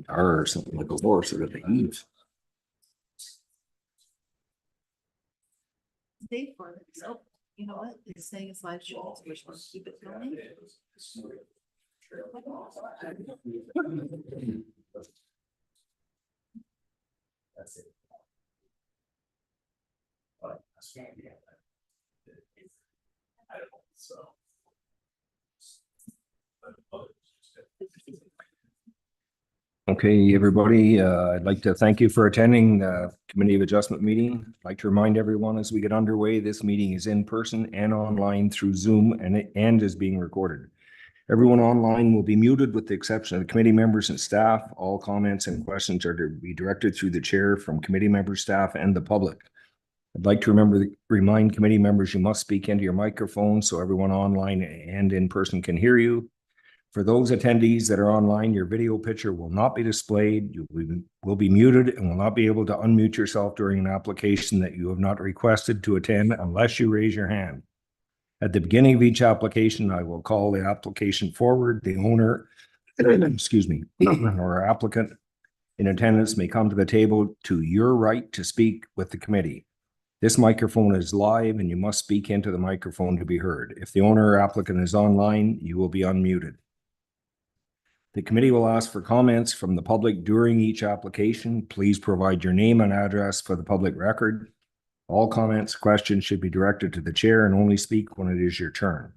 Or something like a horse or the eaves. Stay for it. So, you know what? It's saying it's live show, so we're supposed to keep it going. That's it. I don't know, so. Okay, everybody, I'd like to thank you for attending the Committee of Adjustment meeting. I'd like to remind everyone as we get underway, this meeting is in person and online through Zoom and is being recorded. Everyone online will be muted with the exception of the committee members and staff. All comments and questions are to be directed through the chair from committee members, staff, and the public. I'd like to remind committee members you must speak into your microphone so everyone online and in person can hear you. For those attendees that are online, your video picture will not be displayed. You will be muted and will not be able to unmute yourself during an application that you have not requested to attend unless you raise your hand. At the beginning of each application, I will call the application forward. The owner, excuse me, or applicant in attendance may come to the table to your right to speak with the committee. This microphone is live and you must speak into the microphone to be heard. If the owner or applicant is online, you will be unmuted. The committee will ask for comments from the public during each application. Please provide your name and address for the public record. All comments, questions should be directed to the chair and only speak when it is your turn.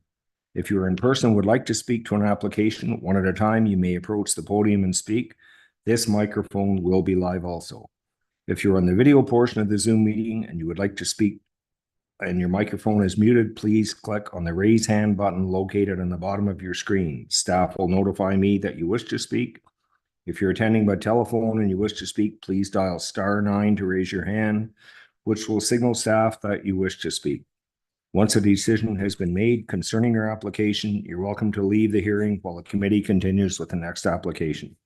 If you are in person and would like to speak to an application one at a time, you may approach the podium and speak. This microphone will be live also. If you're on the video portion of the Zoom meeting and you would like to speak and your microphone is muted, please click on the raise hand button located on the bottom of your screen. Staff will notify me that you wish to speak. If you're attending by telephone and you wish to speak, please dial *9 to raise your hand, which will signal staff that you wish to speak. Once a decision has been made concerning your application, you're welcome to leave the hearing while the committee continues with the next application.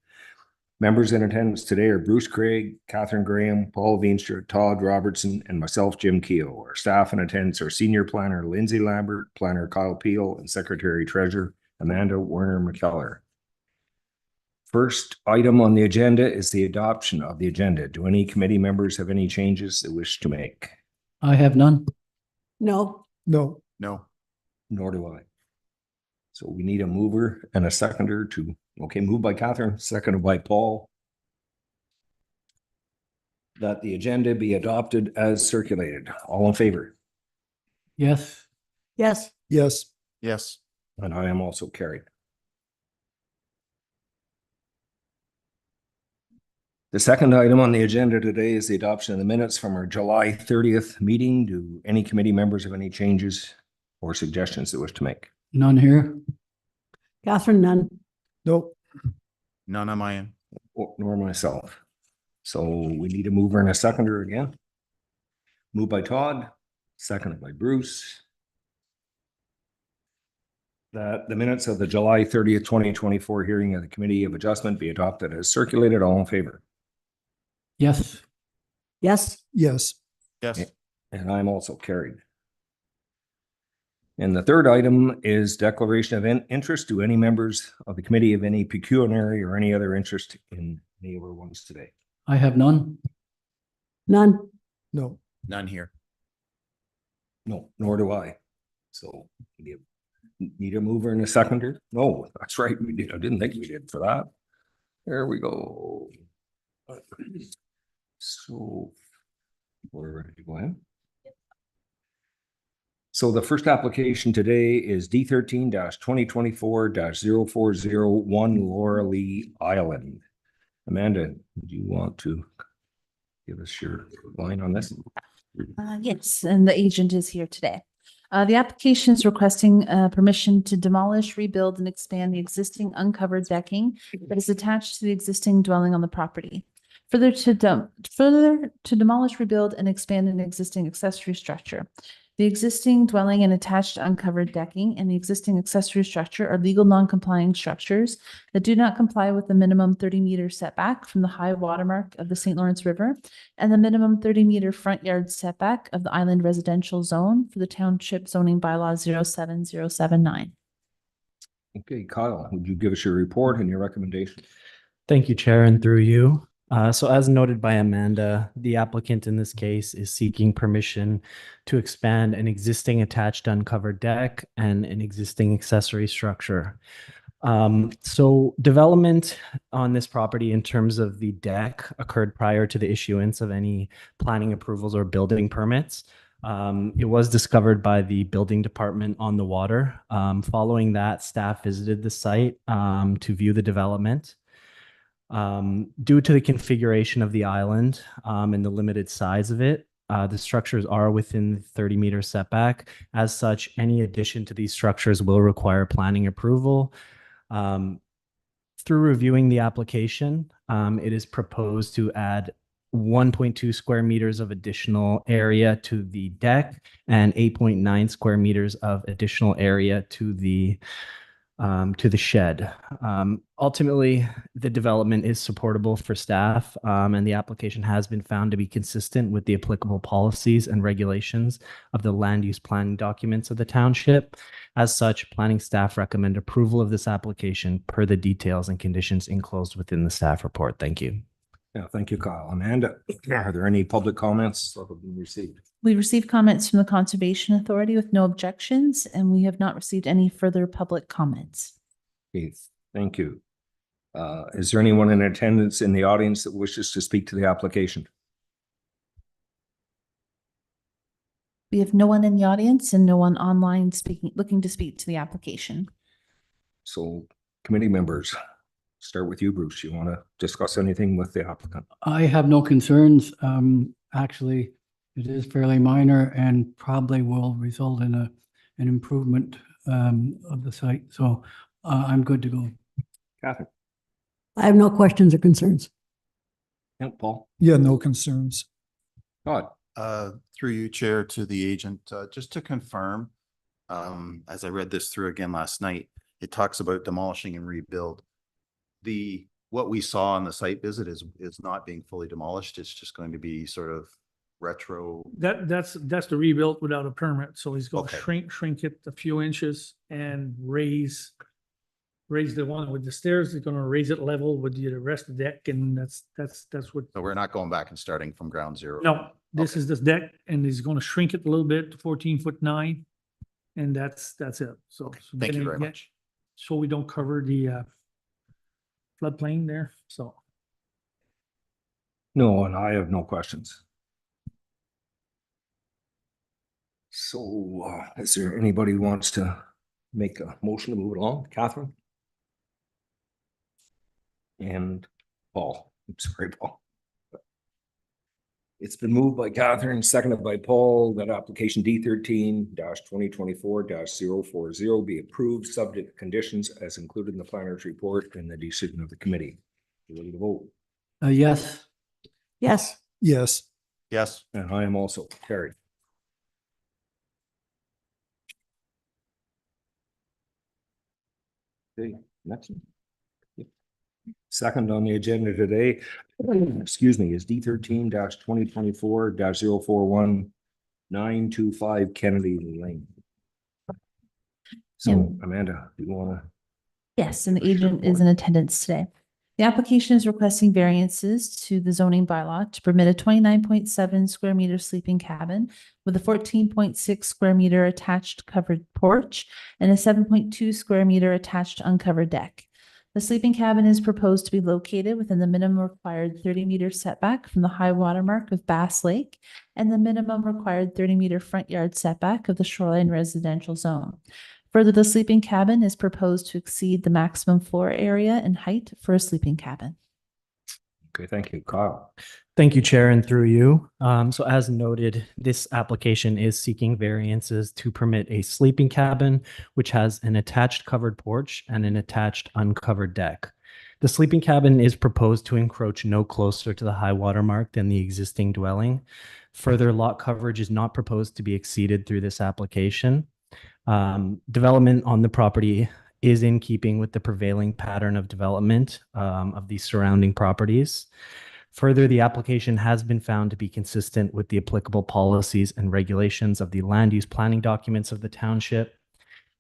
Members in attendance today are Bruce Craig, Catherine Graham, Paul Veenstra, Todd Robertson, and myself, Jim Keogh. Our staff in attendance are Senior Planner Lindsay Lambert, Planner Kyle Peel, and Secretary Treasurer Amanda Werner-McKellar. First item on the agenda is the adoption of the agenda. Do any committee members have any changes they wish to make? I have none. No. No. No. Nor do I. So we need a mover and a seconder to, okay, moved by Catherine, seconded by Paul, that the agenda be adopted as circulated. All in favor? Yes. Yes. Yes. Yes. And I am also carried. The second item on the agenda today is the adoption of the minutes from our July 30th meeting. Do any committee members have any changes or suggestions they wish to make? None here. Catherine, none. No. None on my end. Nor myself. So we need a mover and a seconder again. Moved by Todd, seconded by Bruce. That the minutes of the July 30th, 2024 hearing of the Committee of Adjustment be adopted as circulated. All in favor? Yes. Yes. Yes. Yes. And I'm also carried. And the third item is declaration of interest. Do any members of the committee have any pecuniary or any other interest in any of our ones today? I have none. None. No. None here. No, nor do I. So need a mover and a seconder? No, that's right. We did. I didn't think we did for that. There we go. So we're ready to go ahead. So the first application today is D13-2024-0401 Laura Lee Island. Amanda, do you want to give us your line on this? Yes, and the agent is here today. The application is requesting permission to demolish, rebuild, and expand the existing uncovered decking that is attached to the existing dwelling on the property. Further to demolish, rebuild, and expand an existing accessory structure. The existing dwelling and attached uncovered decking and the existing accessory structure are legal non-complying structures that do not comply with the minimum 30-meter setback from the high watermark of the St. Lawrence River and the minimum 30-meter front yard setback of the island residential zone for the township zoning bylaw 07079. Okay, Kyle, would you give us your report and your recommendation? Thank you, Chair, and through you. So as noted by Amanda, the applicant in this case is seeking permission to expand an existing attached uncovered deck and an existing accessory structure. So development on this property in terms of the deck occurred prior to the issuance of any planning approvals or building permits. It was discovered by the building department on the water. Following that, staff visited the site to view the development. Due to the configuration of the island and the limited size of it, the structures are within the 30-meter setback. As such, any addition to these structures will require planning approval. Through reviewing the application, it is proposed to add 1.2 square meters of additional area to the deck and 8.9 square meters of additional area to the shed. Ultimately, the development is supportable for staff, and the application has been found to be consistent with the applicable policies and regulations of the land use planning documents of the township. As such, planning staff recommend approval of this application per the details and conditions enclosed within the staff report. Thank you. Yeah, thank you, Kyle. Amanda, are there any public comments that have been received? We received comments from the Conservation Authority with no objections, and we have not received any further public comments. Okay, thank you. Is there anyone in attendance in the audience that wishes to speak to the application? We have no one in the audience and no one online looking to speak to the application. So committee members, start with you, Bruce. You want to discuss anything with the applicant? I have no concerns. Actually, it is fairly minor and probably will result in an improvement of the site. So I'm good to go. Catherine? I have no questions or concerns. Yeah, Paul? Yeah, no concerns. Todd? Through you, Chair, to the agent, just to confirm, as I read this through again last night, it talks about demolishing and rebuild. What we saw on the site visit is not being fully demolished. It's just going to be sort of retro. That's the rebuilt without a permit. So he's going to Okay. shrink it a few inches and raise the one with the stairs. He's going to raise it level with the rest of the deck, and that's what. So we're not going back and starting from ground zero. No, this Okay. is this deck, and he's going to shrink it a little bit to 14'9", and that's it. So Thank you then very again, much. so we don't cover the floodplain there. So No, and I have no questions. So is there anybody who wants to make a motion to move it along? Catherine? And Paul. I'm sorry, Paul. It's been moved by Catherine, seconded by Paul, that application D13-2024-040 be approved, subject to conditions as included in the planner's report and the decision of the committee. You ready to vote? Yes. Yes. yes, Yes. And I am also carried. Okay, next one. Second on the agenda today, excuse me, is D13-2024-041-925 Kennedy Lane. So Amanda, do you want to? Yes, and the agent is in attendance today. The application is requesting variances to the zoning bylaw to permit a 29.7 square meter sleeping cabin with a 14.6 square meter attached covered porch and a 7.2 square meter attached uncovered deck. The sleeping cabin is proposed to be located within the minimum required 30-meter setback from the high water mark of Bass Lake and the minimum required 30-meter front yard setback of the shoreline residential zone. Further, the sleeping cabin is proposed to exceed the maximum floor area and height for a sleeping cabin. Okay, thank you, Kyle. Thank you, Chair, and through you. So as noted, this application is seeking variances to permit a sleeping cabin, which has an attached covered porch and an attached uncovered deck. The sleeping cabin is proposed to encroach no closer to the high water mark than the existing dwelling. Further lot coverage is not proposed to be exceeded through this application. Development on the property is in keeping with the prevailing pattern of development of these surrounding properties. Further, the application has been found to be consistent with the applicable policies and regulations of the land use planning documents of the township.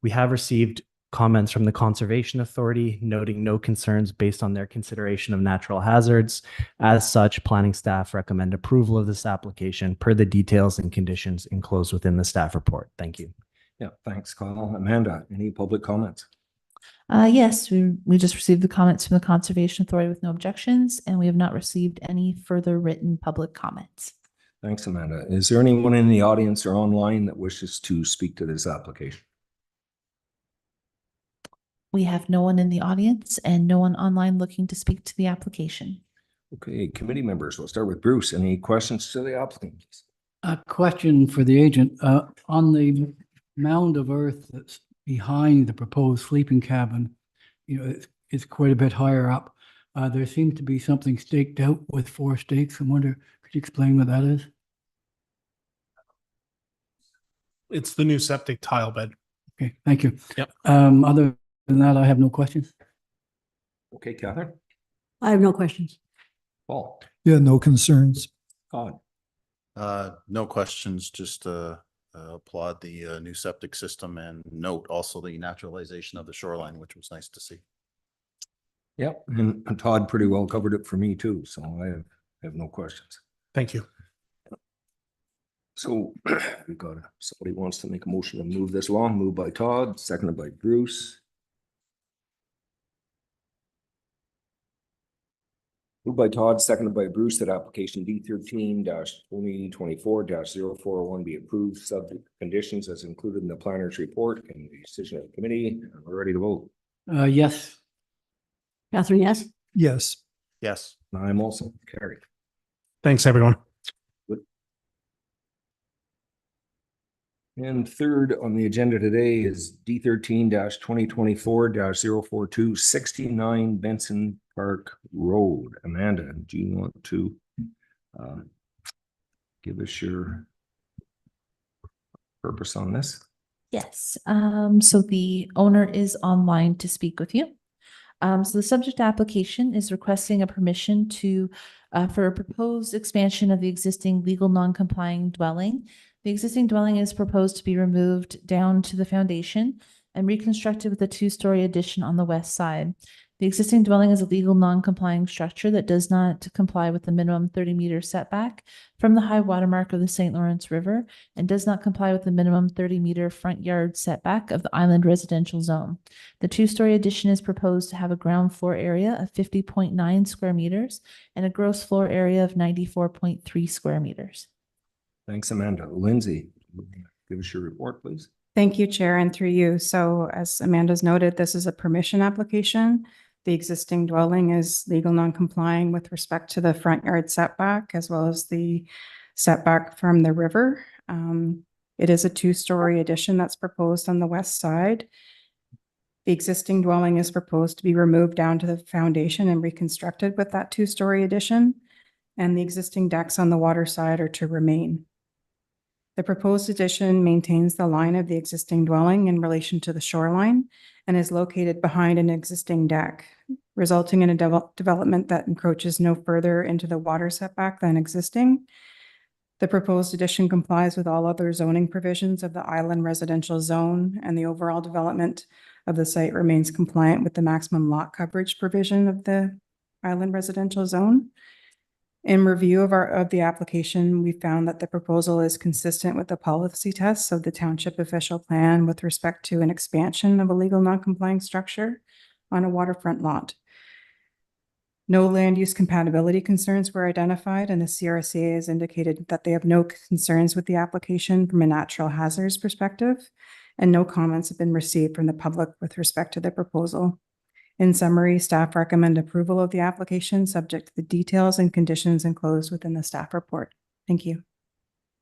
We have received comments from the Conservation Authority noting no concerns based on their consideration of natural hazards. As such, planning staff recommend approval of this application per the details and conditions enclosed within the staff report. Thank you. Yeah, thanks, Kyle. Amanda, any public comments? Yes, we just received the comments from the Conservation Authority with no objections, and we have not received any further written public comments. Thanks, Amanda. Is there anyone in the audience or online that wishes to speak to this application? We have no one in the audience and no one online looking to speak to the application. Okay, committee members, we'll start with Bruce. Any questions to the applicant? A question for the agent, on the mound of earth that's behind the proposed sleeping cabin, it's quite a bit higher up. There seems to be something staked out with 4 stakes. I wonder, could you explain what that is? It's the new septic tile bed. Okay, thank you. Yep. Other than that, I have no questions. Okay, Catherine? I have no questions. Paul? Yeah, no concerns. Todd? No questions, just applaud the new septic system and note also the naturalization of the shoreline, which was nice to see. Yep, and Todd pretty well covered it for me too, so I have no questions. Thank you. So we've got somebody wants to make a motion to move this along, moved by Todd, seconded by Bruce. Moved by Todd, seconded by Bruce, that application D13-2024-0401 be approved, subject to conditions as included in the planner's report and the decision of the committee. We're ready to vote. Yes. Catherine, yes? Yes. Yes. I'm also carried. Thanks, everyone. And third on the agenda today is D13-2024-042 69 Benson Park Road. Amanda, do you want to give us your purpose on this? Yes, so the owner is online to speak with you. So the subject application is requesting a permission to, for a proposed expansion of the existing legal non-complying dwelling. The existing dwelling is proposed to be removed down to the foundation and reconstructed with a 2-story addition on the west side. The existing dwelling is a legal non-complying structure that does not comply with the minimum 30-meter setback from the high watermark of the St. Lawrence River and does not comply with the minimum 30-meter front yard setback of the island residential zone. The 2-story addition is proposed to have a ground floor area of 50.9 square meters and a gross floor area of 94.3 square meters. Thanks, Amanda. Lindsay, give us your report, please. Thank you, Chair, and through you. So as Amanda's noted, this is a permission application. The existing dwelling is legal non-complying with respect to the front yard setback as well as the setback from the river. It is a 2-story addition that's proposed on the west side. The existing dwelling is proposed to be removed down to the foundation and reconstructed with that 2-story addition, and the existing decks on the water side are to remain. The proposed addition maintains the line of the existing dwelling in relation to the shoreline and is located behind an existing deck, resulting in a development that encroaches no further into the water setback than existing. The proposed addition complies with all other zoning provisions of the island residential zone, and the overall development of the site remains compliant with the maximum lot coverage provision of the island residential zone. In review of the application, we found that the proposal is consistent with the policy tests of the township official plan with respect to an expansion of a legal non-complying structure on a waterfront lot. No land use compatibility concerns were identified, and the CRCA has indicated that they have no concerns with the application from a natural hazards perspective, and no comments have been received from the public with respect to the proposal. In summary, staff recommend approval of the application subject to the details and conditions enclosed within the staff report. Thank you.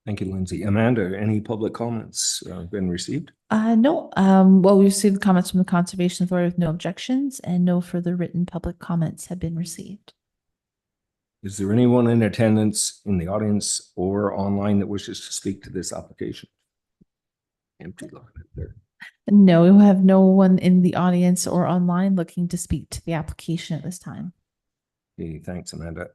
Thank you, Lindsay. Amanda, any public comments been received? No, well, we received comments from the Conservation Authority with no objections and no further written public comments have been received. Is there anyone in attendance in the audience or online that wishes to speak to this application? Empty lot there. No, we have no one in the audience or online looking to speak to the application at this time. Okay, thanks, Amanda.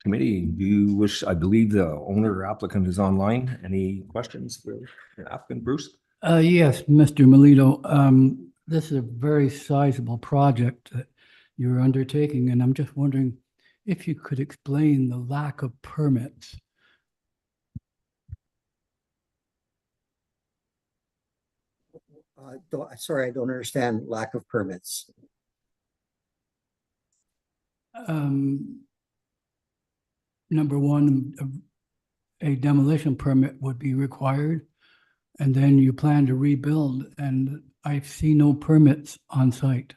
Committee, do you wish, I believe the owner or applicant is online. Any questions for the applicant, Bruce? Yes, Mr. Melito, this is a very sizable project that you're undertaking, and I'm just wondering if you could explain the lack of permits. Sorry, I don't understand lack of permits. Number one, a demolition permit would be required, and then you plan to rebuild, and I see no permits on site.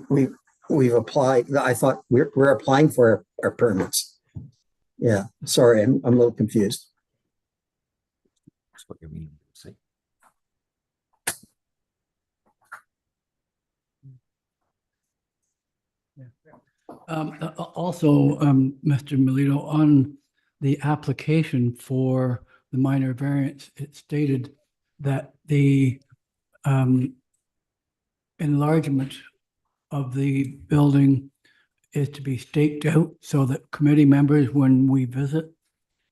We've applied, I thought we're applying for our permits. Yeah, sorry, I'm a little confused. That's what you mean. See? Also, Mr. Melito, on the application for the minor variance, it stated that the enlargement of the building is to be staked out so that committee members, when we visit,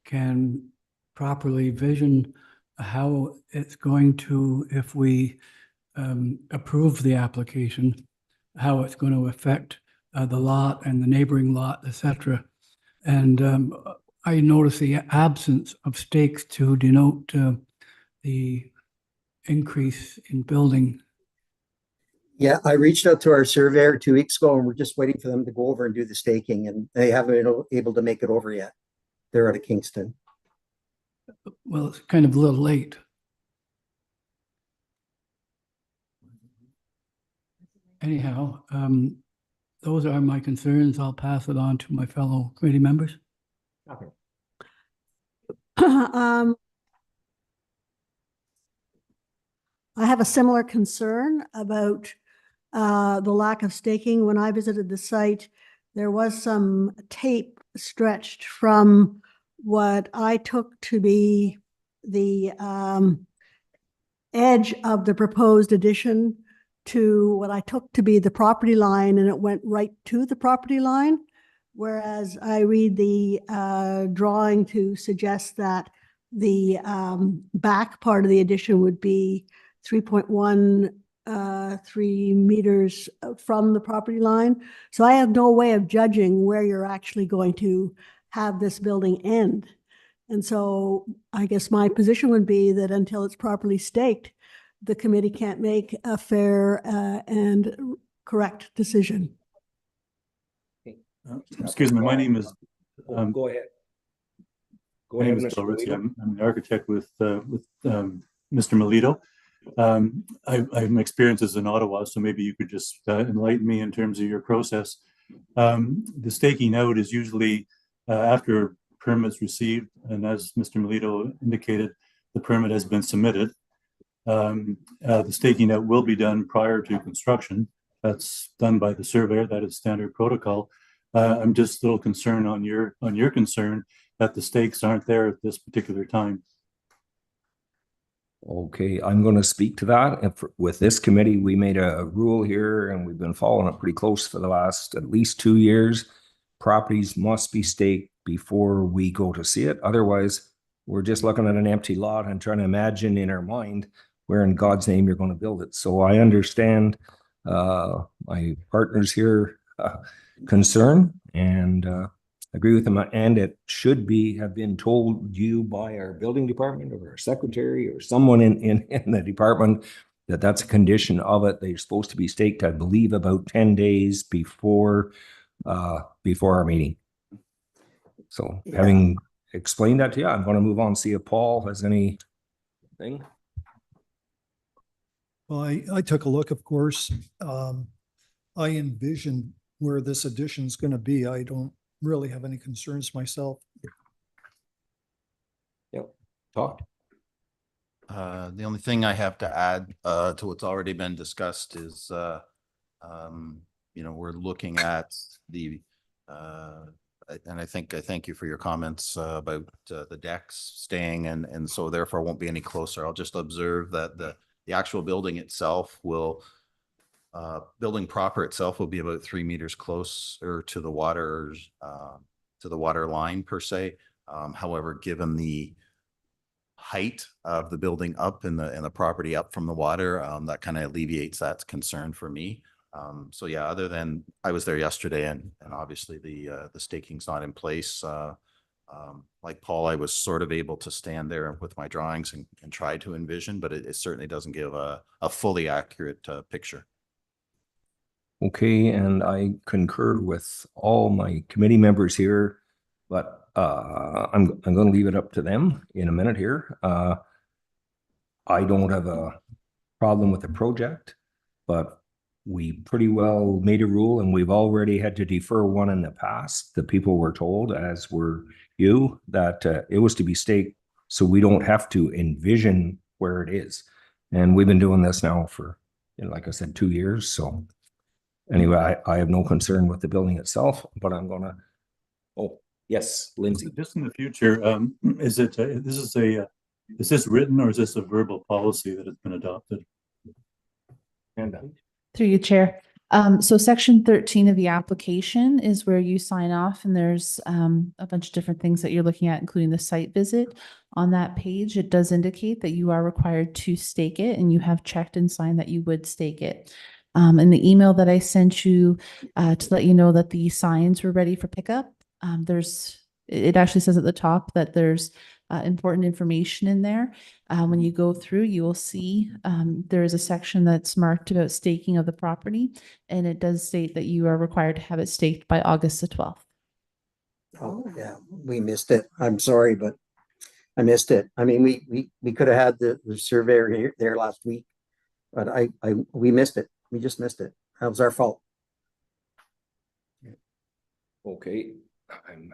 can properly vision how it's going to, if we approve the application, how it's going to affect the lot and the neighboring lot, etc. And I notice the absence of stakes to denote the increase in building. Yeah, I reached out to our surveyor 2 weeks ago and we're just waiting for them to go over and do the staking, and they haven't been able to make it over yet. They're out of Kingston. Well, it's kind of a little late. Anyhow, those are my concerns. I'll pass it on to my fellow committee members. Okay. I have a similar concern about the lack of staking. When I visited the site, there was some tape stretched from what I took to be the edge of the proposed addition to what I took to be the property line, and it went right to the property line. Whereas I read the drawing to suggest that the back part of the addition would be 3.13 meters from the property line. So I have no way of judging where you're actually going to have this building end. And so I guess my position would be that until it's properly staked, the committee can't make a fair and correct decision. Excuse me, my name is. Go ahead. Go My ahead, name is Mr. Bill Ritchie. Melito. I'm the architect with Mr. Melito. I'm experienced as in Ottawa, so maybe you could just enlighten me in terms of your process. The staking out is usually after permits received, and as Mr. Melito indicated, the permit has been submitted. The staking out will be done prior to construction. That's done by the surveyor. That is standard protocol. I'm just a little concerned on your concern that the stakes aren't there at this particular time. Okay, I'm going to speak to that. With this committee, we made a rule here and we've been following it pretty close for the last at least 2 years. Properties must be staked before we go to see it. Otherwise, we're just looking at an empty lot and trying to imagine in our mind where in God's name you're going to build it. So I understand my partners here concern and agree with them, and it should have been told you by our building department or our secretary or someone in the department that that's a condition of it. They're supposed to be staked, I believe, about 10 days before our meeting. So having explained that to you, I'm going to move on, see if Paul has anything. Well, I took a look, of course. I envisioned where this addition is going to be. I don't really have any concerns myself. Todd? The only thing I have to add to what's already been discussed is, we're looking at the, and I thank you for your comments about the decks staying, and so therefore won't be any closer. I'll just observe that the actual building itself will, building proper itself will be about 3 meters closer to the water line per se. However, given the height of the building up and the property up from the water, that kind of alleviates that concern for me. So yeah, other than I was there yesterday and obviously the staking's not in place. Like Paul, I was sort of able to stand there with my drawings and try to envision, but it certainly doesn't give a fully accurate picture. Okay, and I concur with all my committee members here, but I'm going to leave it up to them in a minute here. I don't have a problem with the project, but we pretty well made a rule, and we've already had to defer one in the past. The people were told, as were you, that it was to be staked so we don't have to envision where it is. And we've been doing this now for, like I said, 2 years. So anyway, I have no concern with the building itself, but I'm gonna, oh, yes, Lindsay. Just in the future, is this written or is this a verbal policy that has been adopted? Through you, Chair. So section 13 of the application is where you sign off, and there's a bunch of different things that you're looking at, including the site visit. On that page, it does indicate that you are required to stake it, and you have checked and signed that you would stake it. In the email that I sent you to let you know that the signs were ready for pickup, it actually says at the top that there's important information in there. When you go through, you will see there is a section that's marked about staking of the property, and it does state that you are required to have it staked by August the 12th. Oh, yeah, we missed it. I'm sorry, but I missed it. I mean, we could have had the surveyor here there last week, but we missed it. We just missed it. That was our fault. Okay, I'm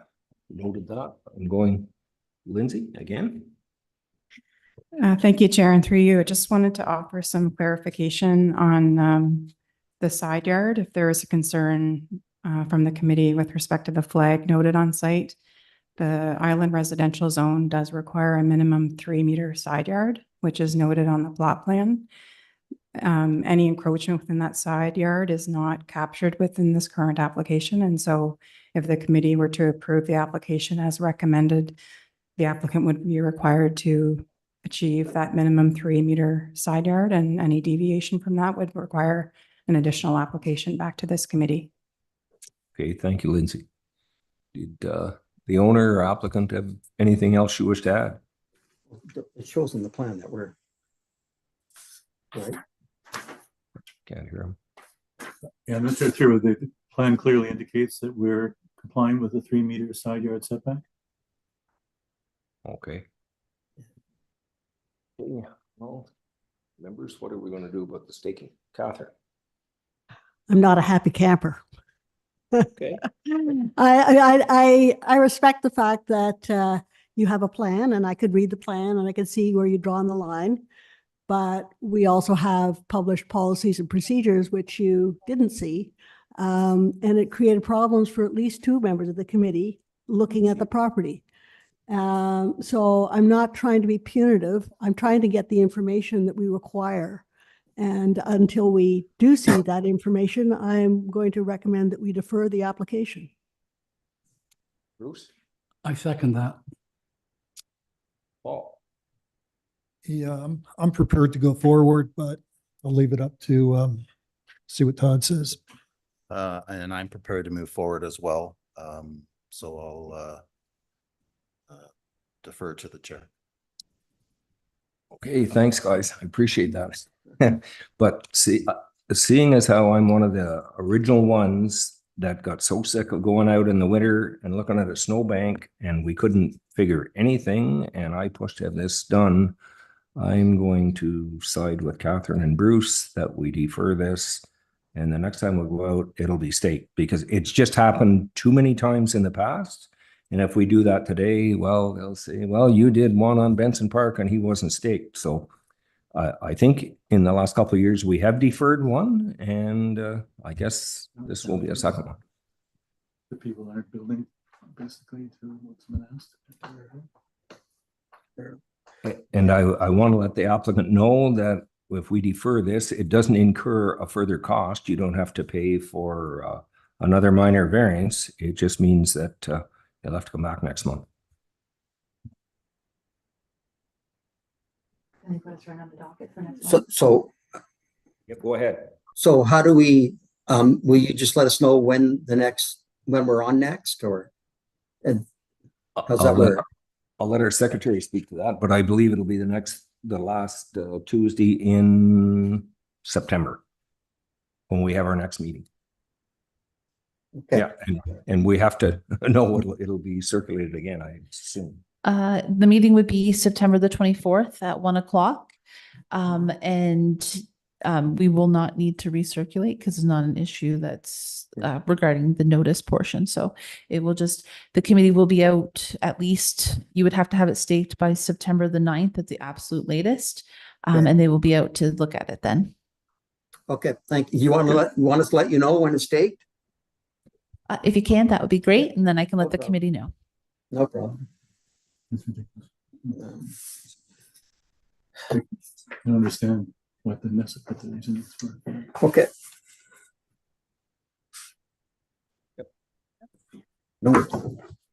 noted that. I'm going Lindsay again. Thank you, Chair, and through you, I just wanted to offer some clarification on the side yard. If there is a concern from the committee with respect to the flag noted on site, the island residential zone does require a minimum 3-meter side yard, which is noted on the plot plan. Any encroachment within that side yard is not captured within this current application. And so if the committee were to approve the application as recommended, the applicant would be required to achieve that minimum 3-meter side yard, and any deviation from that would require an additional application back to this committee. Okay, thank you, Lindsay. Did the owner or applicant have anything else you wish to add? It shows in the plan that we're right. Can't hear him. Yeah, Mr. Chair, the plan clearly indicates that we're complying with the 3-meter side yard setback. Okay. Yeah, well, members, what are we going to do about the staking? Catherine? I'm not a happy camper. Okay. I respect the fact that you have a plan, and I could read the plan and I could see where you're drawing the line. But we also have published policies and procedures which you didn't see. And it created problems for at least 2 members of the committee looking at the property. So I'm not trying to be punitive. I'm trying to get the information that we require. And until we do see that information, I'm going to recommend that we defer the application. Bruce? I second that. Paul? Yeah, I'm prepared to go forward, but I'll leave it up to see what Todd says. And I'm prepared to move forward as well. So I'll defer to the chair. Okay, thanks, guys. I appreciate that. But seeing as how I'm one of the original ones that got so sick of going out in the winter and looking at a snowbank, and we couldn't figure anything, and I pushed to have this done, I'm going to side with Catherine and Bruce that we defer this. And the next time we go out, it'll be staked, because it's just happened too many times in the past. And if we do that today, well, they'll say, well, you did one on Benson Park and he wasn't staked. So I think in the last couple of years, we have deferred one, and I guess this will be a second one. The people aren't building basically to what's been asked. And I want to let the applicant know that if we defer this, it doesn't incur a further cost. You don't have to pay for another minor variance. It just means that you'll have to come back next month. So Yeah, go ahead. So how do we, will you just let us know when we're on next, or? And how's that work? I'll let our secretary speak to that, but I believe it'll be the last Tuesday in September when we have our next meeting. Okay. Yeah, and we have to know it'll be circulated again, I assume. The meeting would be September the 24th at 1:00. We will not need to recirculate because it's not an issue that's regarding the notice portion. So it will the committee will be out at least, you would have to have it staked by September the 9th at the absolute latest. And they will be out to look at it then. Okay, thank you. You want us to let you know when it's staked? If you can, that would be great. And then I can let the committee know. No problem. That's ridiculous. I don't understand what the reason is for. Okay. No.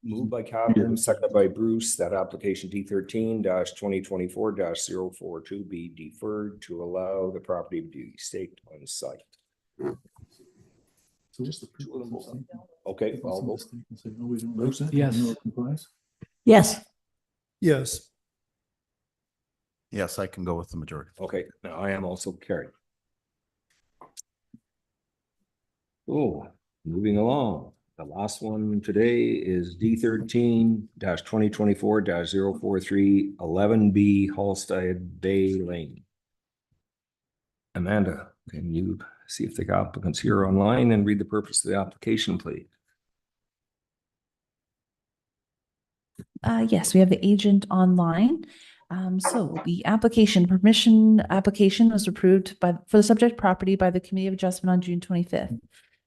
Moved by Catherine, seconded by Bruce, that application D13-2024-042 be deferred to allow the property to be staked on site. So just the two of them. Okay, I'll vote. Yes. Yes. Yes. Yes, I can go with the majority. Okay, now I am also carried. Oh, moving along. The last one today is D13-2024-043 11B Halstead Bay Lane. Amanda, can you see if the applicant's here online and read the purpose of the application, please? Yes, we have the agent online. So the permission application was approved for the subject property by the Committee of Adjustment on June 25th.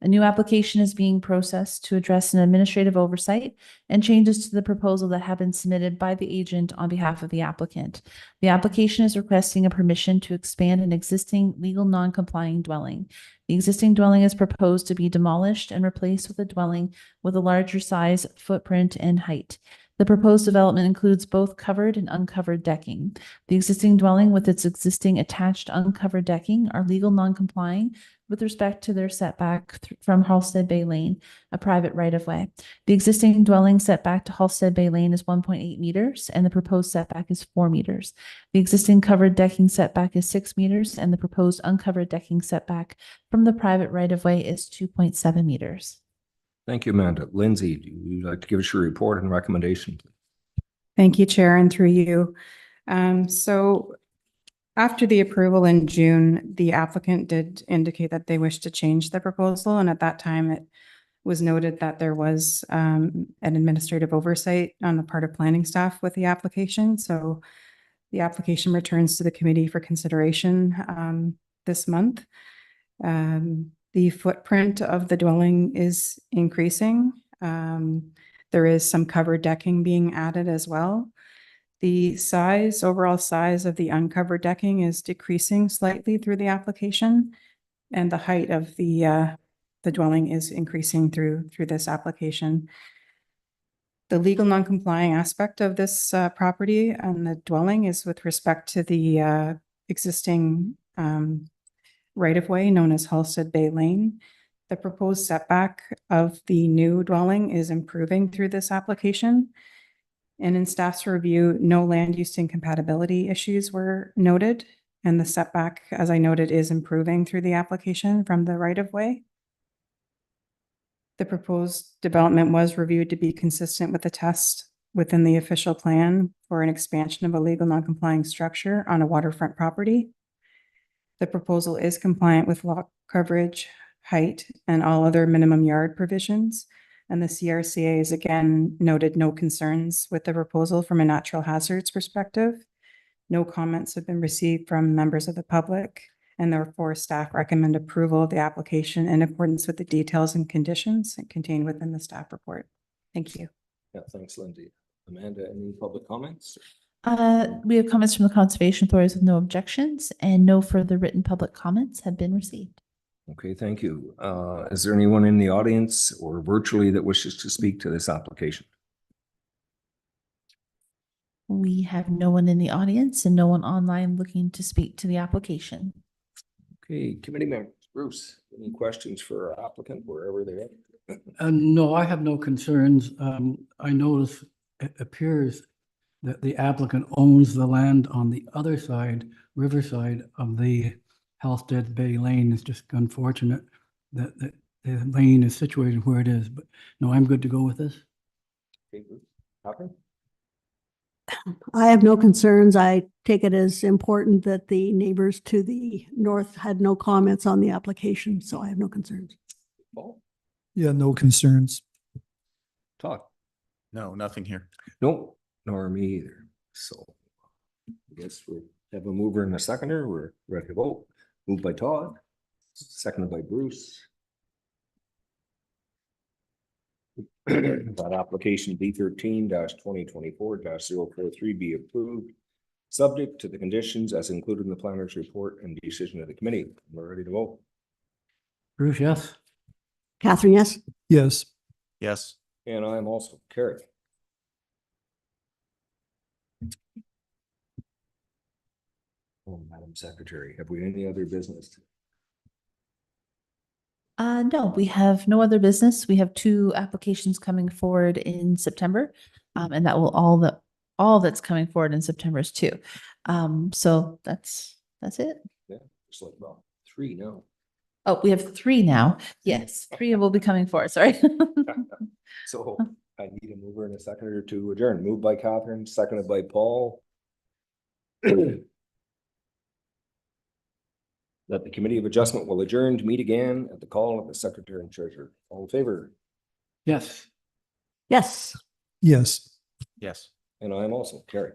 A new application is being processed to address an administrative oversight and changes to the proposal that have been submitted by the agent on behalf of the applicant. The application is requesting a permission to expand an existing legal non-complying dwelling. The existing dwelling is proposed to be demolished and replaced with a dwelling with a larger size, footprint, and height. The proposed development includes both covered and uncovered decking. The existing dwelling with its existing attached uncovered decking are legal non-complying with respect to their setback from Halstead Bay Lane, a private right-of-way. The existing dwelling setback to Halstead Bay Lane is 1.8 meters, and the proposed setback is 4 meters. The existing covered decking setback is 6 meters, and the proposed uncovered decking setback from the private right-of-way is 2.7 meters. Thank you, Amanda. Lindsay, do you like to give us your report and recommendation? Thank you, Chair, and through you. So after the approval in June, the applicant did indicate that they wish to change the proposal. And at that time, it was noted that there was an administrative oversight on the part of planning staff with the application. So the application returns to the committee for consideration this month. The footprint of the dwelling is increasing. There is some covered decking being added as well. The overall size of the uncovered decking is decreasing slightly through the application, and the height of the dwelling is increasing through this application. The legal non-complying aspect of this property and the dwelling is with respect to the existing right-of-way known as Halstead Bay Lane. The proposed setback of the new dwelling is improving through this application. And in staff's review, no land use incompatibility issues were noted. And the setback, as I noted, is improving through the application from the right-of-way. The proposed development was reviewed to be consistent with the test within the official plan for an expansion of a legal non-complying structure on a waterfront property. The proposal is compliant with lot coverage, height, and all other minimum yard provisions. And the CRCA has again noted no concerns with the proposal from a natural hazards perspective. No comments have been received from members of the public, and therefore staff recommend approval of the application in accordance with the details and conditions contained within the staff report. Thank you. Yeah, thanks, Lindsay. Amanda, any public comments? We have comments from the conservation authorities with no objections, and no further written public comments have been received. Okay, thank you. Is there anyone in the audience or virtually that wishes to speak to this application? We have no one in the audience and no one online looking to speak to the application. Okay, committee members, Bruce, any questions for our applicant wherever they're at? No, I have no concerns. I notice it appears that the applicant owns the land on the other side, riverside of the Halsted Bay Lane. It's just unfortunate that the lane is situated where it is, but no, I'm good to go with this. Okay, Bruce. Catherine? I have no concerns. I take it as important that the neighbors to the north had no comments on the application, so I have no concerns. Paul? Yeah, no concerns. Todd? No, nothing here. No, nor me either. So I guess we have a mover and a seconder. We're ready to vote. Moved by Todd, seconded by Bruce. That application B13-2024-043 be approved, subject to the conditions as included in the planner's report and decision of the committee. We're ready to vote. Bruce, yes? Catherine, yes? Yes. Yes. And I am also carried. Oh, Madam Secretary, have we any other business? No, we have no other business. We have 2 applications coming forward in September. And that will all that's coming forward in September is 2. So that's it. Yeah, just like about 3 now. Oh, we have 3 now. Yes, 3 will be coming forward. Sorry. So I need a mover and a seconder to adjourn. Moved by Catherine, seconded by Paul. That the Committee of Adjustment will adjourn to meet again at the call of the Secretary and Treasurer. All in favor? Yes. Yes. Yes. Yes. And I am also carried.